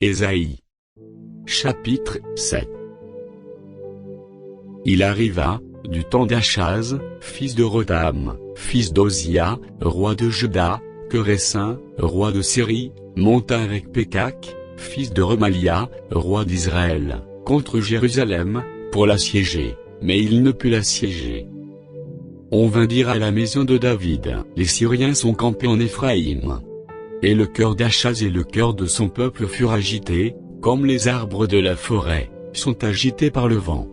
Ésaïe. Chapitre 7. Il arriva, du temps d'Achaz, fils de Rotham, fils d'Ozia, roi de Juda, que Résin, roi de Syrie, monta avec Pékak, fils de Remalia, roi d'Israël, contre Jérusalem, pour l'assiéger, mais il ne put l'assiéger. On vint dire à la maison de David, les Syriens sont campés en Éphraïm. Et le cœur d'Achaz et le cœur de son peuple furent agités, comme les arbres de la forêt, sont agités par le vent.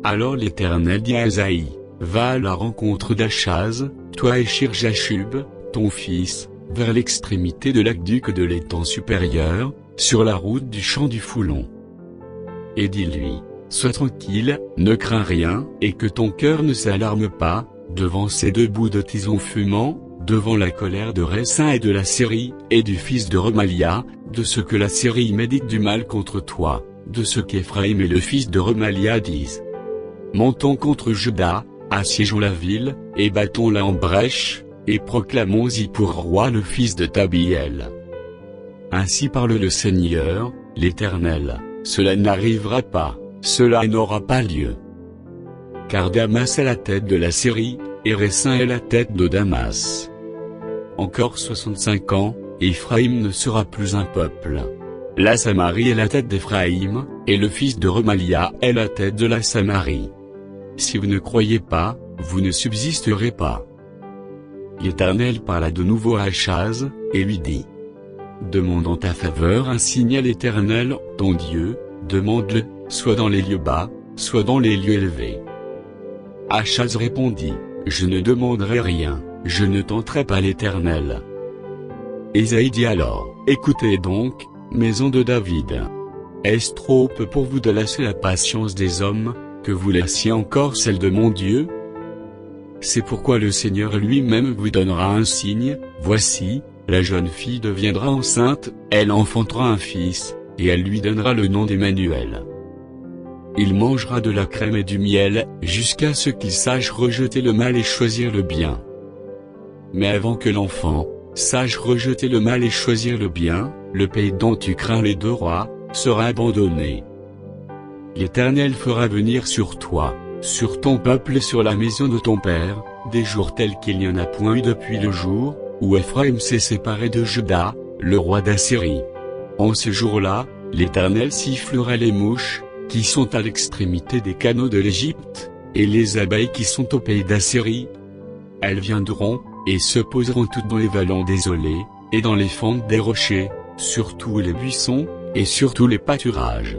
Alors l'Éternel dit à Ésaïe, va à la rencontre d'Achaz, toi et Shir-Jashub, ton fils, vers l'extrémité de l'aqueduc de l'étang supérieur, sur la route du champ du Foulon. Et dis-lui, sois tranquille, ne crains rien, et que ton cœur ne s'alarme pas, devant ces deux bouts de tison fumant, devant la colère de Résin et de la Syrie, et du fils de Remalia, de ce que la Syrie médite du mal contre toi, de ce qu'Éphraïm et le fils de Remalia disent. Montons contre Juda, assiégeons la ville, et battons-la en brèche, et proclamons-y pour roi le fils de Tabiel. Ainsi parle le Seigneur, l'Éternel, cela n'arrivera pas, cela n'aura pas lieu. Car Damas est la tête de la Syrie, et Résin est la tête de Damas. Encore 65 ans, Éphraïm ne sera plus un peuple. La Samarie est la tête d'Éphraïm, et le fils de Remalia est la tête de la Samarie. Si vous ne croyez pas, vous ne subsisterez pas. L'Éternel parla de nouveau à Achaz, et lui dit, demande en ta faveur un signe à l'Éternel, ton Dieu, demande-le, soit dans les lieux bas, soit dans les lieux élevés. Achaz répondit, je ne demanderai rien, je ne tenterai pas l'Éternel. Ésaïe dit alors, écoutez donc, maison de David. Est-ce trop peu pour vous de lasser la patience des hommes, que vous laissiez encore celle de mon Dieu? C'est pourquoi le Seigneur lui-même vous donnera un signe, voici, la jeune fille deviendra enceinte, elle enfantera un fils, et elle lui donnera le nom d'Emmanuel. Il mangera de la crème et du miel, jusqu'à ce qu'il sache rejeter le mal et choisir le bien. Mais avant que l'enfant sache rejeter le mal et choisir le bien, le pays dont tu crains les deux rois, sera abandonné. L'Éternel fera venir sur toi, sur ton peuple et sur la maison de ton père, des jours tels qu'il n'y en a point eu depuis le jour, où Éphraïm s'est séparé de Juda, le roi d'Assyrie. En ce jour-là, l'Éternel sifflera les mouches, qui sont à l'extrémité des canaux de l'Égypte, et les abeilles qui sont au pays d'Assyrie. Elles viendront, et se poseront toutes dans les vallons désolés, et dans les fentes des rochers, sur tous les buissons, et sur tous les pâturages.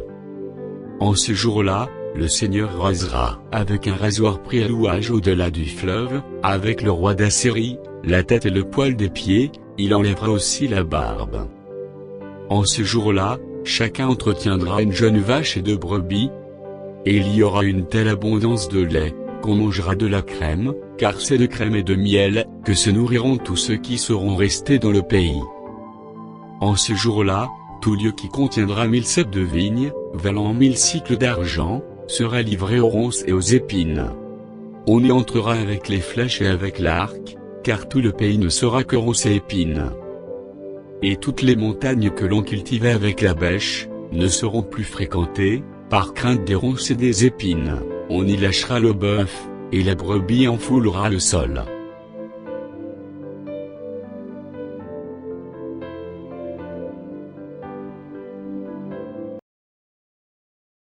En ce jour-là, le Seigneur rasera, avec un rasoir pris à louage au-delà du fleuve, avec le roi d'Assyrie, la tête et le poil des pieds, il enlèvera aussi la barbe. En ce jour-là, chacun entretiendra une jeune vache et deux brebis, et il y aura une telle abondance de lait, qu'on mangera de la crème, car c'est de crème et de miel, que se nourriront tous ceux qui seront restés dans le pays. En ce jour-là, tout lieu qui contiendra 1000 ceps de vigne, valant 1000 cycles d'argent, sera livré aux ronces et aux épines. On y entrera avec les flèches et avec l'arc, car tout le pays ne sera que ronces et épines. Et toutes les montagnes que l'on cultivait avec la bêche, ne seront plus fréquentées, par crainte des ronces et des épines. On y lâchera le bœuf, et la brebis enfoulera le sol.